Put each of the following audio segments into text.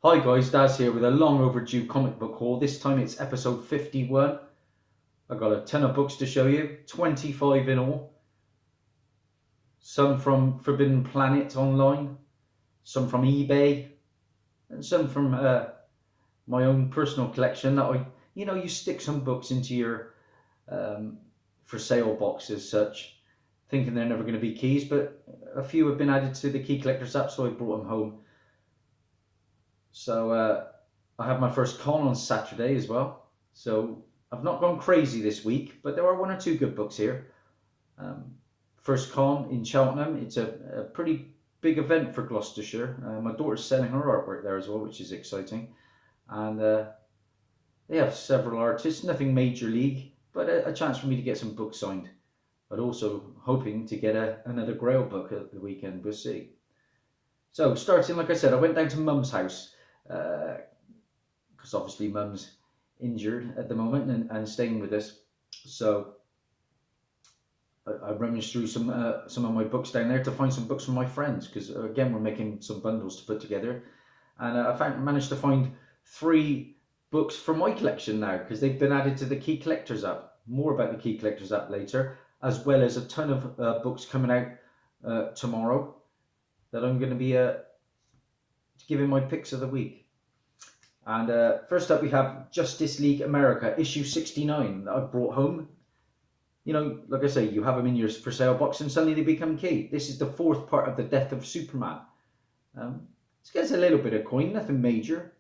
Hi guys, Daz here with a long overdue comic book haul. This time it's episode 51. I got a ton of books to show you, 25 in all. Some from Forbidden Planet online, some from eBay, and some from my own personal collection that you stick some books into your for sale box as such, thinking they're never going to be keys, but a few have been added to the Key Collectors app, so I brought them home. So I had my first con on Saturday as well. So I've not gone crazy this week, but there are one or two good books here. First con in Cheltenham. It's a pretty big event for Gloucestershire. My daughter's selling her artwork there as well, which is exciting. And they have several artists, nothing major league, but a chance for me to get some books signed. But also hoping to get another Grail book at the weekend. We'll see. So starting, like I said, I went down to Mum's house. Because obviously Mum's injured at the moment and staying with us, so I rummaged through some of my books down there to find some books from my friends, because again we're making some bundles to put together, and I managed to find 3 books from my collection now, because they've been added to the Key Collectors app. More about the Key Collectors app later, as well as a ton of books coming out tomorrow that I'm going to be giving my picks of the week. And first up we have Justice League America, issue 69 that I brought home. You know, like I say, you have them in your for sale box and suddenly they become key. This is the 4th part of the Death of Superman. This gets a little bit of coin, nothing major,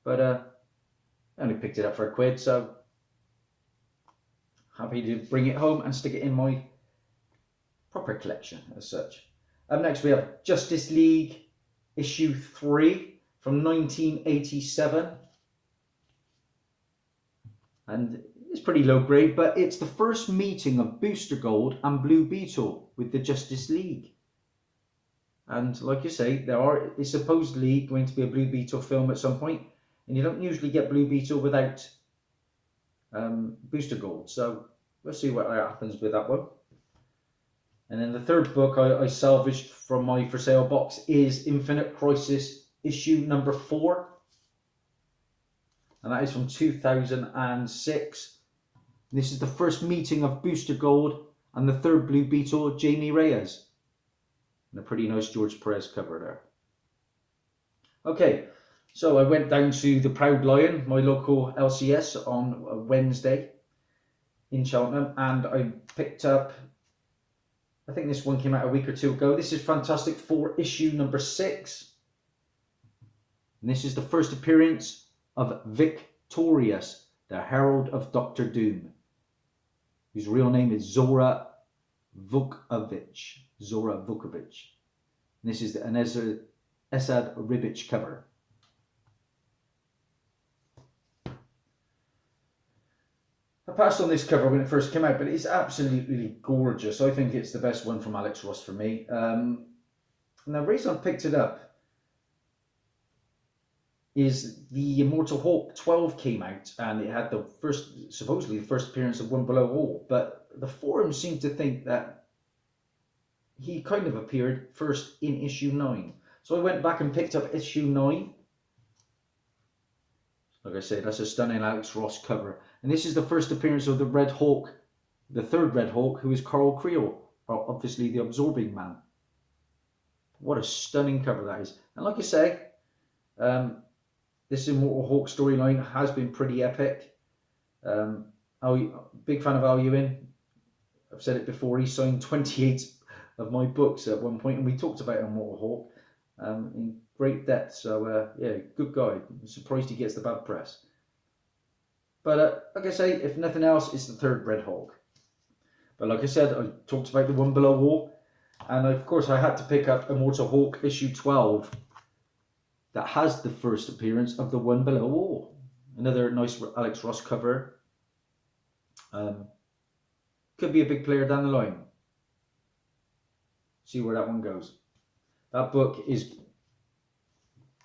but I only picked it up for £1, so happy to bring it home and stick it in my proper collection as such. Up next we have Justice League issue 3 from 1987, and it's pretty low grade, but it's the first meeting of Booster Gold and Blue Beetle with the Justice League. And like you say, it's supposedly going to be a Blue Beetle film at some point, and you don't usually get Blue Beetle without Booster Gold, so we'll see what happens with that one. And then the 3rd book I salvaged from my for sale box is Infinite Crisis issue number 4, and that is from 2006. This is the first meeting of Booster Gold and the 3rd Blue Beetle, Jamie Reyes, and a pretty nice George Perez cover there. Okay, so I went down to the Proud Lion, my local LCS, on Wednesday in Cheltenham, and I picked up, I think this one came out a week or 2 ago. This is Fantastic Four issue number 6. And this is the first appearance of Victorious, the Herald of Dr. Doom, whose real name is Zora Vukovic. And this is an Esad Ribic cover. I passed on this cover when it first came out, but it's absolutely gorgeous. I think it's the best one from Alex Ross for me. And the reason I picked it up is the Immortal Hulk 12 came out, and it had supposedly the first appearance of One Below All, but the forums seem to think that he kind of appeared first in issue 9. So I went back and picked up issue 9. Like I say, that's a stunning Alex Ross cover. And this is the first appearance of the Red Hulk, the 3rd Red Hulk, who is Carl Creel, obviously the Absorbing Man. What a stunning cover that is. And like I say, this Immortal Hulk storyline has been pretty epic. Big fan of Al Ewing. I've said it before, he signed 28 of my books at one point, and we talked about Immortal Hulk in great depth. So yeah, good guy. I'm surprised he gets the bad press. But like I say, if nothing else, it's the 3rd Red Hulk. But like I said, I talked about the One Below All, and of course I had to pick up Immortal Hulk issue 12. That has the first appearance of the One Below All. Another nice Alex Ross cover. Could be a big player down the line. See where that one goes. That book is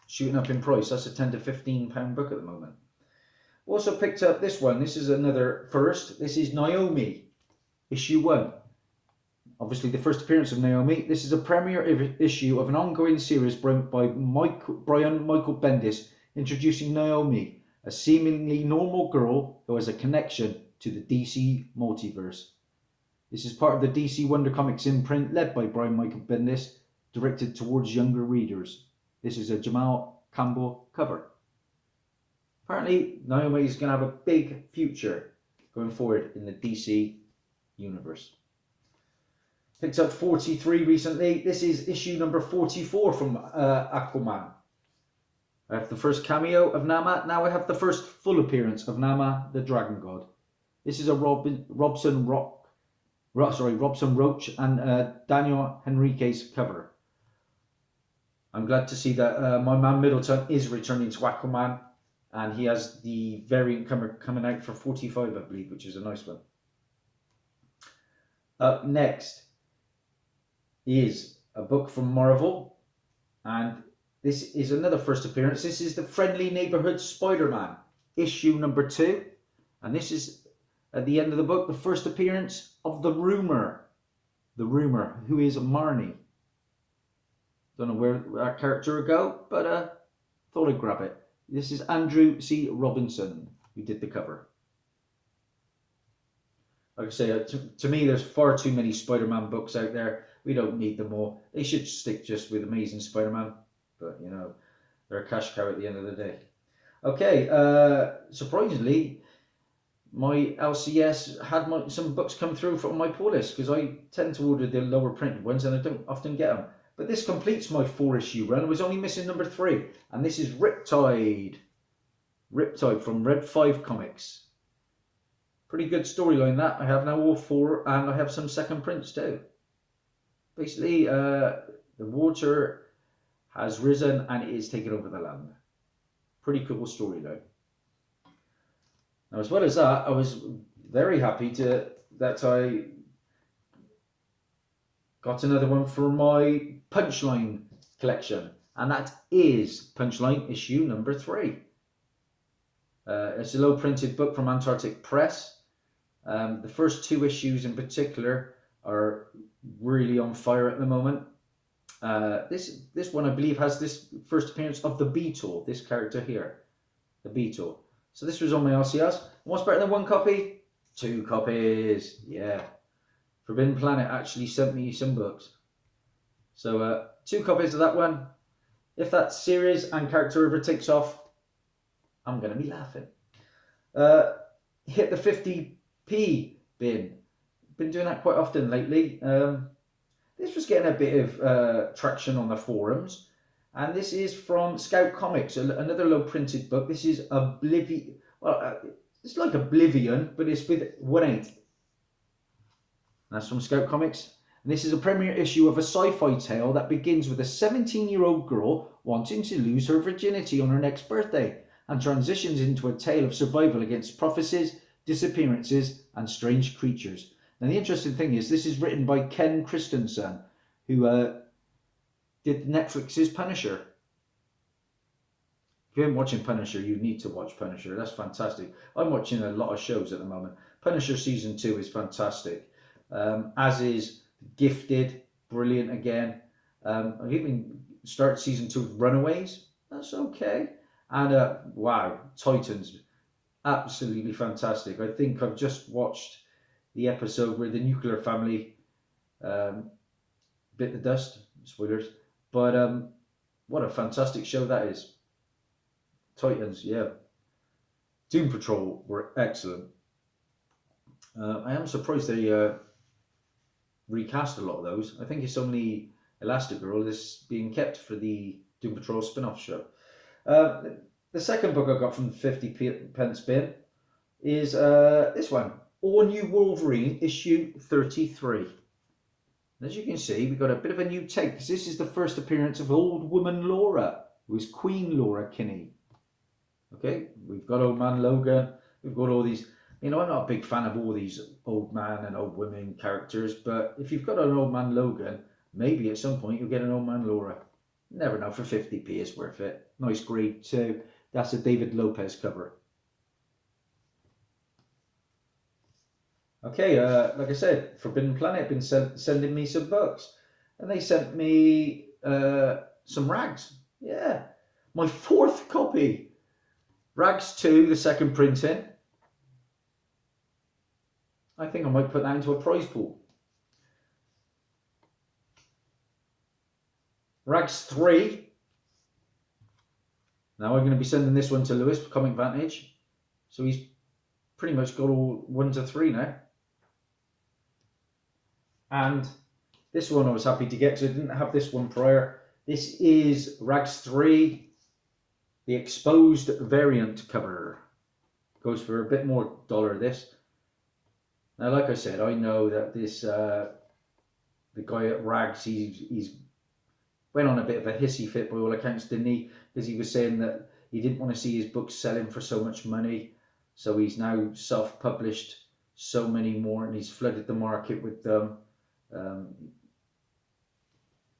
shooting up in price. That's a £10 to £15 book at the moment. Also picked up this one. This is another first. This is Naomi, issue 1. obviously the first appearance of Naomi. This is a premiere issue of an ongoing series by Brian Michael Bendis, introducing Naomi, a seemingly normal girl who has a connection to the DC multiverse. This is part of the DC Wonder Comics imprint led by Brian Michael Bendis, directed towards younger readers. This is a Jamal Campbell cover. Apparently, Naomi is going to have a big future going forward in the DC universe. Picked up 43 recently. This is issue number 44 from Aquaman. I have the first cameo of Nama. Now I have the first full appearance of Nama, the Dragon God. This is a Robson Roach and Daniel Henriquez cover. I'm glad to see that my man Middleton is returning to Aquaman, and he has the variant coming out for 45, I believe, which is a nice one. Up next is a book from Marvel, and this is another first appearance. This is the Friendly Neighborhood Spider-Man, issue number 2, and this is at the end of the book the first appearance of the Rumor, who is Marnie. Don't know where that character would go, but thought I'd grab it. This is Andrew C. Robinson who did the cover. Like I say, to me, there's far too many Spider-Man books out there. We don't need them all. They should stick just with Amazing Spider-Man. But, you know, they're a cash cow at the end of the day. Okay, surprisingly, my LCS had some books come through from my pull list, because I tend to order the lower printed ones and I don't often get them. But this completes my 4-issue run. I was only missing number 3, and this is Riptide. Riptide from Red 5 Comics. Pretty good storyline that. I have now all 4, and I have some second prints too. Basically, the water has risen and it is taking over the land. Pretty cool storyline. Now, as well as that, I was very happy that I got another one for my Punchline collection, and that is Punchline issue number 3. It's a low printed book from Antarctic Press. The first 2 issues in particular are really on fire at the moment. This one, I believe, has this first appearance of the Beetle, this character here, the Beetle. So this was on my LCS. What's better than 1 copy? 2 copies, yeah. Forbidden Planet actually sent me some books. So 2 copies of that one. If that series and character ever takes off, I'm going to be laughing. Hit the 50p bin. Been doing that quite often lately. This was getting a bit of traction on the forums. And this is from Scout Comics, another low printed book. This is Oblivion. Well, it's like Oblivion, but it's with 1/8. That's from Scout Comics. And this is a premiere issue of a sci-fi tale that begins with a 17-year-old girl wanting to lose her virginity on her next birthday, and transitions into a tale of survival against prophecies, disappearances, and strange creatures. Now, the interesting thing is, this is written by Ken Christensen, who did Netflix's Punisher. If you ain't watching Punisher, you need to watch Punisher. That's fantastic. I'm watching a lot of shows at the moment. Punisher season 2 is fantastic. As is Gifted, brilliant again. I've even started season 2 of Runaways. That's okay. And wow, Titans, absolutely fantastic. I think I've just watched the episode where the nuclear family bit the dust. Spoilers. But what a fantastic show that is. Titans, yeah. Doom Patrol were excellent. I am surprised they recast a lot of those. I think it's only Elastigirl is being kept for the Doom Patrol spin-off show. The second book I got from the 50p bin is this one, All New Wolverine, issue 33. And as you can see, we've got a bit of a new take, because this is the first appearance of Old Woman Laura, who is Queen Laura Kinney. Okay, we've got Old Man Logan, we've got all these. You know, I'm not a big fan of all these old man and old women characters, but if you've got an Old Man Logan, maybe at some point you'll get an Old Man Laura. Never know, for 50p it's worth it. Nice grade too. That's a David Lopez cover. Okay, like I said, Forbidden Planet have been sending me some books, and they sent me some rags. Yeah, my fourth copy, Rags 2, the second printing. I think I might put that into a prize pool. Rags 3. Now I'm going to be sending this one to Lewis for Comic Vantage, so he's pretty much got all 1 to 3 now. And this one I was happy to get because I didn't have this one prior. This is Rags 3, the exposed variant cover. Goes for a bit more dollar this. Now, like I said, I know that this the guy at Rags, he's went on a bit of a hissy fit by all accounts, didn't he? Because he was saying that he didn't want to see his books selling for so much money, so he's now self-published so many more, and he's flooded the market with them.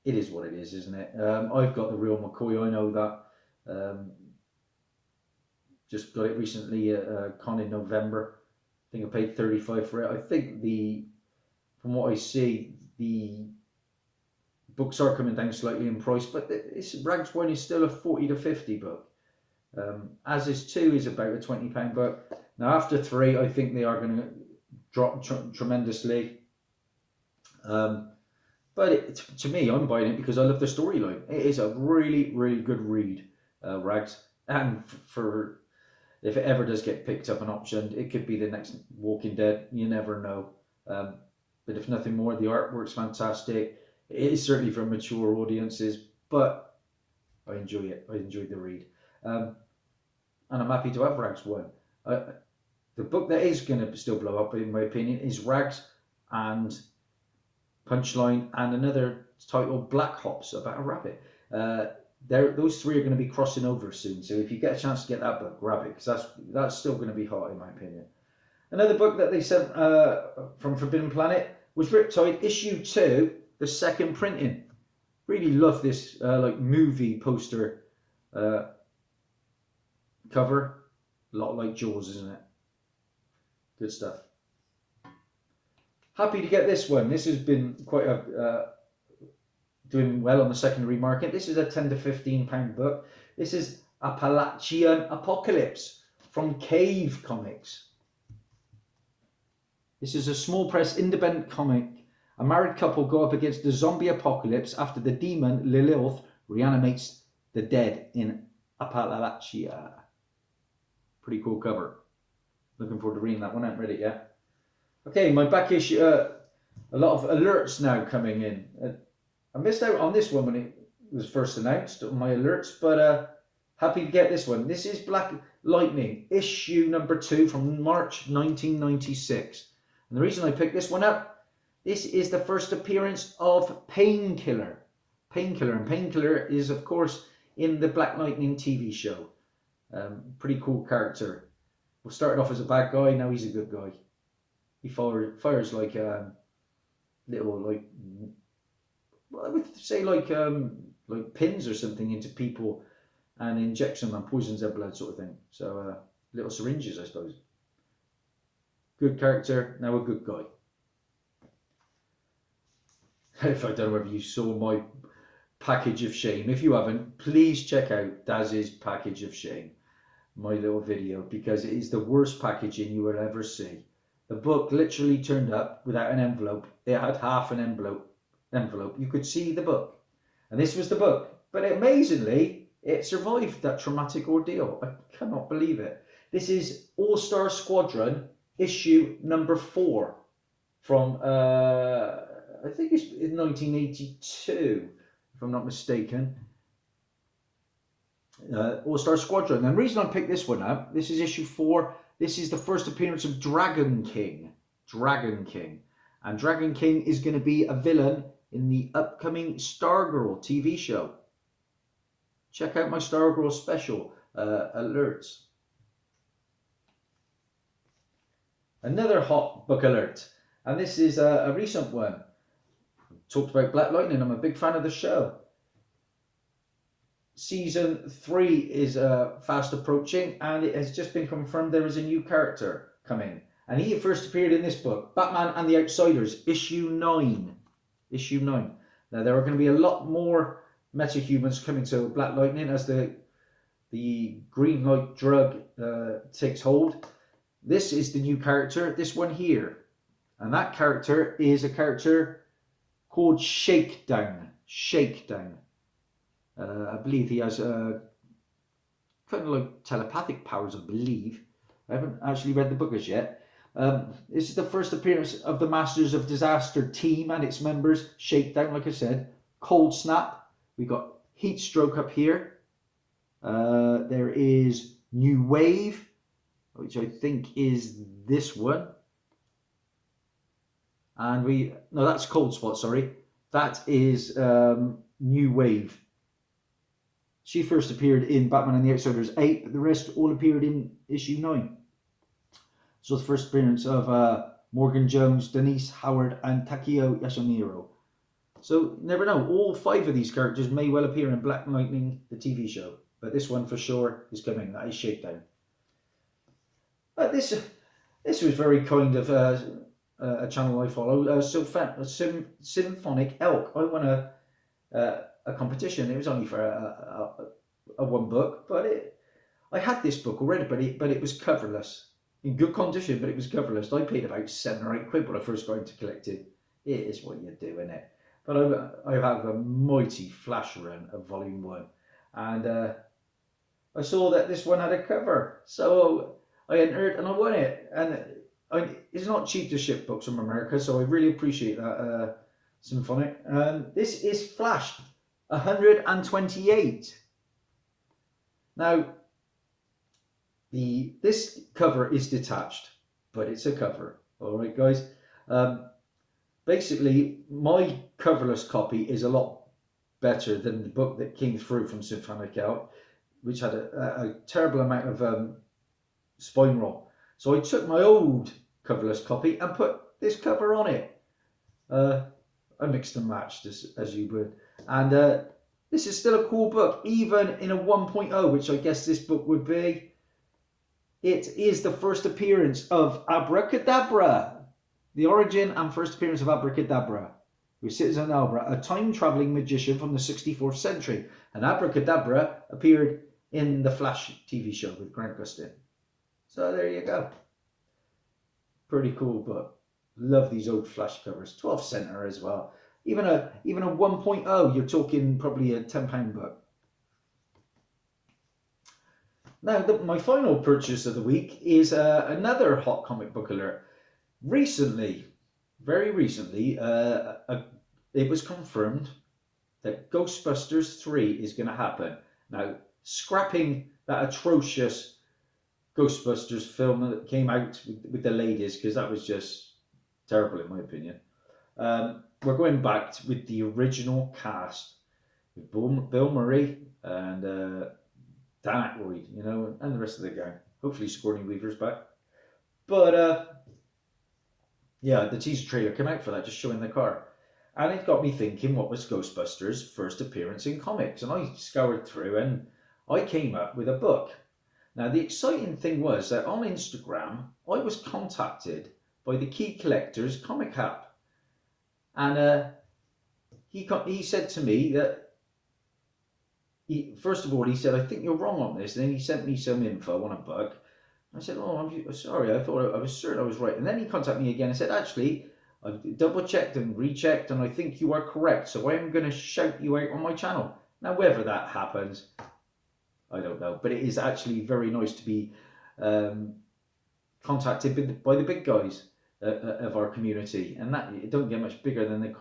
It is what it is, isn't it? I've got the real McCoy, I know that. Just got it recently at con in November. I think I paid $35 for it. I think from what I see, the books are coming down slightly in price, but this Rags 1 is still a 40 to 50 book. As is 2 is about a £20 book. Now after 3, I think they are going to drop tremendously. But to me, I'm buying it because I love the storyline. It is a really, really good read, Rags. And for if it ever does get picked up and optioned, it could be the next Walking Dead. You never know. But if nothing more, the artwork's fantastic. It is certainly for mature audiences, but I enjoy it. I enjoy the read. And I'm happy to have Rags 1. The book that is going to still blow up, in my opinion, is Rags and Punchline and another title, Black Hops, about a rabbit. Those 3 are going to be crossing over soon. So if you get a chance to get that book, grab it, because that's still going to be hot, in my opinion. Another book that they sent from Forbidden Planet was Riptide issue 2, the second printing. Really love this like movie poster cover. A lot like Jaws, isn't it? Good stuff. Happy to get this one. This has been quite doing well on the secondary market. This is a £10 to £15 book. This is Appalachian Apocalypse from Cave Comics. This is a small press independent comic. A married couple go up against the zombie apocalypse after the demon Lilith reanimates the dead in Appalachia. Pretty cool cover. Looking forward to reading that one. I haven't read it yet. Okay, my back issue. A lot of alerts now coming in. I missed out on this one when it was first announced on my alerts, but happy to get this one. This is Black Lightning, issue number 2 from March 1996. And the reason I picked this one up, this is the first appearance of Painkiller. And Painkiller is, of course, in the Black Lightning TV show. Pretty cool character. Well, started off as a bad guy, now he's a good guy. He fires like little, like, well, I would say like pins or something into people and injects them and poisons their blood, sort of thing. So little syringes, I suppose. Good character, now a good guy. If I don't know whether you saw my package of shame. If you haven't, please check out Dazzie's package of shame, my little video, because it is the worst packaging you will ever see. The book literally turned up without an envelope. It had half an envelope. You could see the book. And this was the book. But amazingly, it survived that traumatic ordeal. I cannot believe it. This is All-Star Squadron, issue number 4 from, I think it's in 1982, if I'm not mistaken. All-Star Squadron. And the reason I picked this one up, this is issue 4. This is the first appearance of Dragon King. And Dragon King is going to be a villain in the upcoming Stargirl TV show. Check out my Stargirl special alerts. Another hot book alert. And this is a recent one. Talked about Black Lightning. I'm a big fan of the show. Season 3 is fast approaching, and it has just been confirmed there is a new character coming, And he first appeared in this book, Batman and the Outsiders, issue 9. Issue 9. Now, there are going to be a lot more metahumans coming to Black Lightning as the green light drug takes hold. This is the new character, this one here. And that character is a character called Shakedown. Shakedown. I believe he has kind of like telepathic powers, I believe. I haven't actually read the book as yet. This is the first appearance of the Masters of Disaster team and its members. Shakedown, like I said. Cold Snap. We got Heat Stroke up here. There is New Wave, which I think is this one. And no, that's Cold Spot, sorry. That is New Wave. She first appeared in Batman and the Outsiders 8, but the rest all appeared in issue 9. So the first appearance of Morgan Jones, Denise Howard, and Takio Yasumiro. So never know, all 5 of these characters may well appear in Black Lightning, the TV show. But this one for sure is coming, that is Shakedown. This was very kind of a channel I follow, Symphonic Elk. I won a competition. It was only for a one book, but I had this book already, but it was coverless. In good condition, but it was coverless. I paid about £7 or £8 when I first got into collecting. It is what you do, isn't it? But I have a mighty flash run of Volume 1. And I saw that this one had a cover. So I entered and I won it. And it's not cheap to ship books from America, so I really appreciate that, Symphonic. This is Flash 128. Now, this cover is detached, but it's a cover. All right, guys. Basically, my coverless copy is a lot better than the book that came through from Symphonic Elk, which had a terrible amount of spine roll. So I took my old coverless copy and put this cover on it. I mixed and matched as you would. And this is still a cool book, even in a 1.0, which I guess this book would be. It is the first appearance of Abracadabra. The origin and first appearance of Abracadabra, who is Citizen Albra, a time-travelling magician from the 64th century. And Abracadabra appeared in the Flash TV show with Grant Gustin. So there you go. Pretty cool book. Love these old Flash covers. 12 center as well. Even a 1.0, you're talking probably a £10 book. Now, my final purchase of the week is another hot comic book alert. Recently, very recently, it was confirmed that Ghostbusters 3 is going to happen. Now, scrapping that atrocious Ghostbusters film that came out with the ladies, because that was just terrible in my opinion. We're going back with the original cast with Bill Murray and Dan Aykroyd, you know, and the rest of the gang. Hopefully Sigourney Weaver's back. But yeah, the teaser trailer came out for that, just showing the car. And it got me thinking, what was Ghostbusters' first appearance in comics? And I scoured through and I came up with a book. Now, the exciting thing was that on Instagram, I was contacted by the Key Collectors comic app. And he said to me that, first of all, he said, I think you're wrong on this. And then he sent me some info on a book. I said, oh, I'm sorry, I thought I was certain I was right. And then he contacted me again and said, actually, I've double checked and rechecked and I think you are correct. So I'm going to shout you out on my channel. Now, whether that happens, I don't know. But it is actually very nice to be contacted by the big guys of our community. And that, it don't get much bigger than the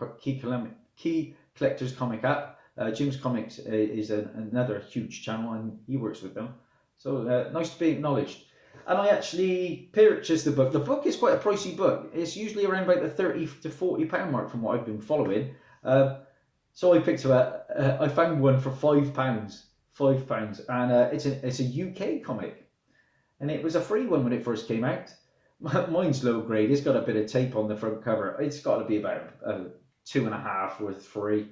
Key Collectors comic app. Jim's Comics is another huge channel and he works with them. So nice to be acknowledged. And I actually purchased the book. The book is quite a pricey book. It's usually around about the £30 to £40 mark from what I've been following. So I picked it up. I found one for £5. £5. And it's a UK comic. And it was a free one when it first came out. Mine's low grade. It's got a bit of tape on the front cover. It's got to be about 2.5 or 3.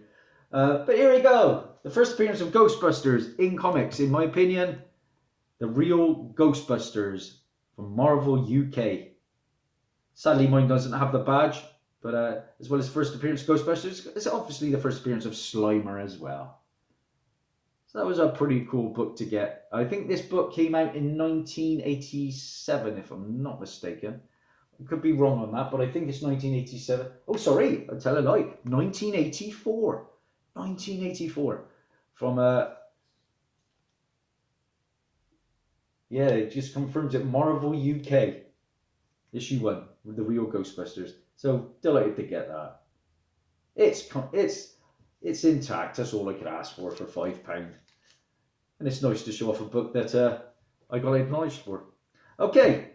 But here we go. The first appearance of Ghostbusters in comics, in my opinion. The real Ghostbusters from Marvel UK. Sadly, mine doesn't have the badge, but as well as first appearance Ghostbusters, it's obviously the first appearance of Slimer as well. So that was a pretty cool book to get. I think this book came out in 1987, if I'm not mistaken. I could be wrong on that, but I think it's 1987. Oh, sorry, I tell a lie. 1984. 1984. From yeah, it just confirms it. Marvel UK, issue 1 with the real Ghostbusters. So delighted to get that. It's intact. That's all I could ask for £5, and it's nice to show off a book that I got acknowledged for. Okay,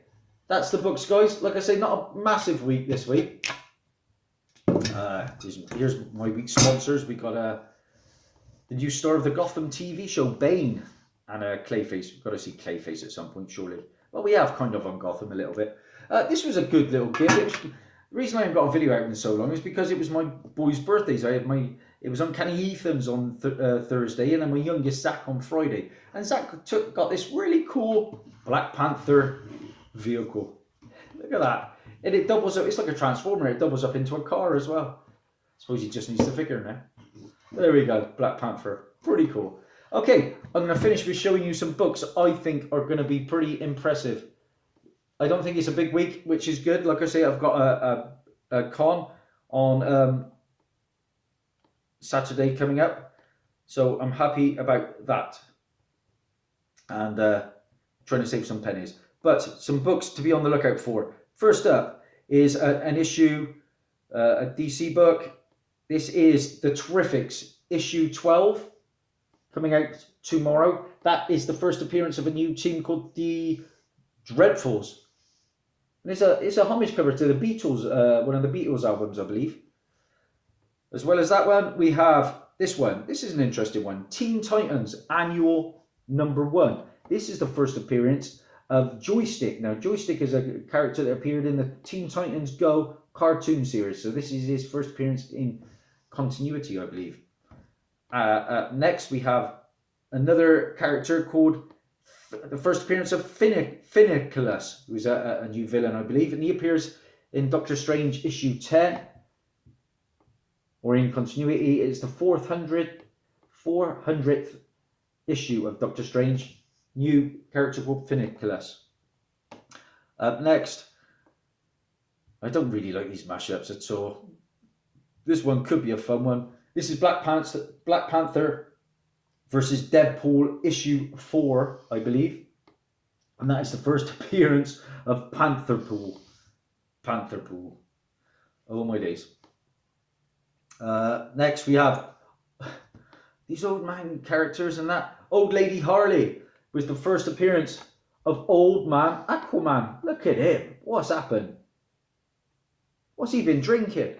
that's the books, guys. Like I say, not a massive week this week. Here's my week's sponsors. We got the new star of the Gotham TV show, Bane, and Clayface. We've got to see Clayface at some point, surely. Well, we have kind of on Gotham a little bit. This was a good little gift. The reason I haven't got a video out in so long is because it was my boy's birthdays. It was Uncanny Ethan's on Thursday, and then my youngest Zach on Friday. And Zach got this really cool Black Panther vehicle. Look at that. And it doubles up. It's like a transformer. It doubles up into a car as well. I suppose he just needs the figure now. There we go. Black Panther. Pretty cool. Okay, I'm going to finish with showing you some books I think are going to be pretty impressive. I don't think it's a big week, which is good. Like I say, I've got a con on Saturday coming up, so I'm happy about that, and trying to save some pennies. But some books to be on the lookout for. First up is an issue, a DC book. This is The Terrifics, issue 12, coming out tomorrow. That is the first appearance of a new team called the Dreadfuls. And it's a homage cover to the Beatles, one of the Beatles albums, I believe. As well as that one, we have this one. This is an interesting one. Teen Titans Annual #1. This is the first appearance of Joystick. Now, Joystick is a character that appeared in the Teen Titans Go cartoon series. So this is his first appearance in continuity, I believe. Next, we have another character called the first appearance of Finniculus, who's a new villain, I believe. And he appears in Doctor Strange issue 10. Or in continuity, it's the 400th issue of Doctor Strange. New character called Finniculus. Next, I don't really like these mashups at all. This one could be a fun one. This is Black Panther versus Deadpool issue 4, I believe. And that is the first appearance of Pantherpool. Pantherpool. Oh my days. Next we have these old man characters, and that Old Lady Harley was the first appearance of Old Man Aquaman. Look at him. What's happened? What's he been drinking?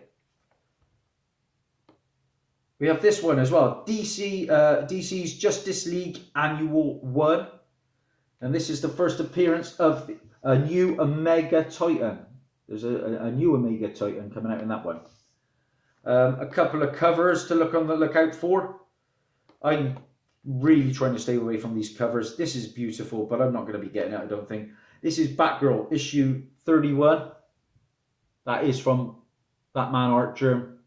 We have this one as well. DC's Justice League Annual 1. And this is the first appearance of a new Omega Titan. There's a new Omega Titan coming out in that one. A couple of covers to look on the lookout for. I'm really trying to stay away from these covers. This is beautiful, but I'm not going to be getting it, I don't think. This is Batgirl, issue 31. That is from Batman Art Germ.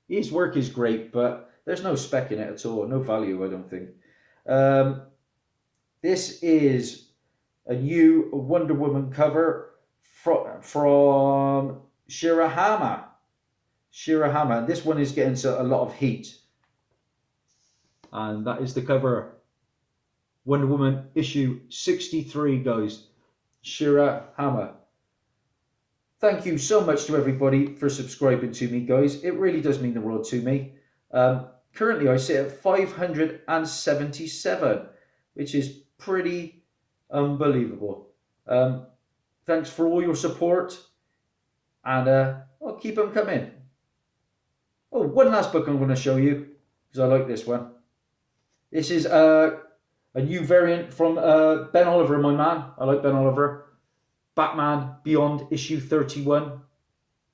His work is great, but there's no spec in it at all. No value, I don't think. This is a new Wonder Woman cover from Shirahama. Shirahama. This one is getting a lot of heat. And that is the cover. Wonder Woman issue 63, guys. Shirahama. Thank you so much to everybody for subscribing to me, guys. It really does mean the world to me. Currently, I sit at 577, which is pretty unbelievable. Thanks for all your support. And I'll keep them coming. Oh, one last book I'm going to show you, because I like this one. This is a new variant from Ben Oliver, my man. I like Ben Oliver. Batman Beyond issue 31.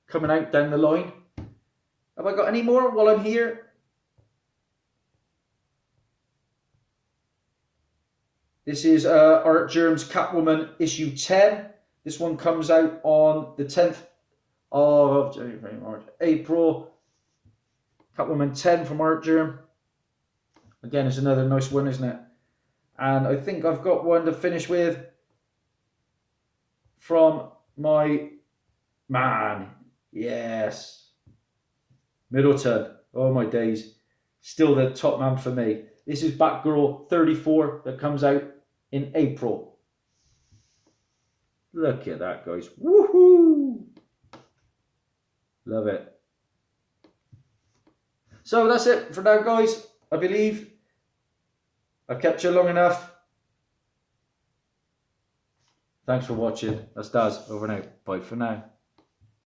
Coming out down the line. Have I got any more while I'm here? This is Art Germ's Catwoman issue 10. This one comes out on the 10th of April. Catwoman 10 from Art Germ. Again, it's another nice one, isn't it? And I think I've got one to finish with from my man. Yes. Middleton. Oh my days. Still the top man for me. This is Batgirl 34 that comes out in April. Look at that, guys. Woohoo! Love it. So that's it for now, guys. I believe I've kept you long enough. Thanks for watching. That's Daz. Over and out. Bye for now.